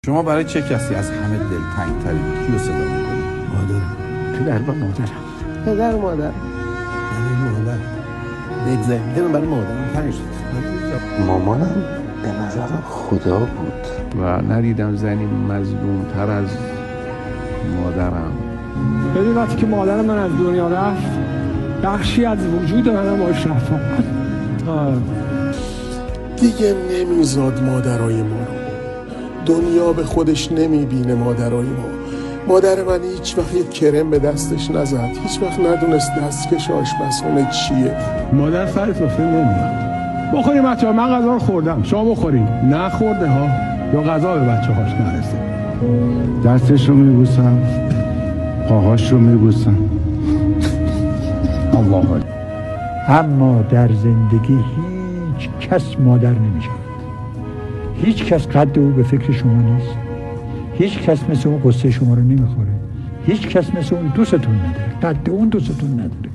شما برای چه کسی از همه دلتنگ‌ترین کیو صدا می‌کنید؟ مادرم. پدر و مادرم. پدر و مادر. برای مادر. بگذاریم برای مادرم تنگ شد. مامانم به نظرم خدا بود و ندیدم زنی مظلوم‌تر از مادرم. ببین وقتی که مادر من از دنیا رفت بخشی از وجود منم باش رفت. دیگه نمیزاد مادرای ما رو. دنیا به خودش نمیبینه مادرای ما. مادر من هیچ وقت یک کرم به دستش نزد، هیچ وقت ندونست دستکش آشپزخونه چیه. مادر سر سفره نمیاد. بخوریم بچه‌ها، من غذا رو خوردم، شما بخوریم. نخورده ها یا غذا به بچه‌هاش نرسه. دستش رو میبوسم، پاهاش رو میبوسم. الله اکبر. اما در زندگی هیچ کس مادر نمیشه. هیچ کس قد او به فکر شما نیست. هیچ کس مثل اون قصه شما رو نمیخوره. هیچ کس مثل اون دوستتون نداره. قد اون دوستتون نداره.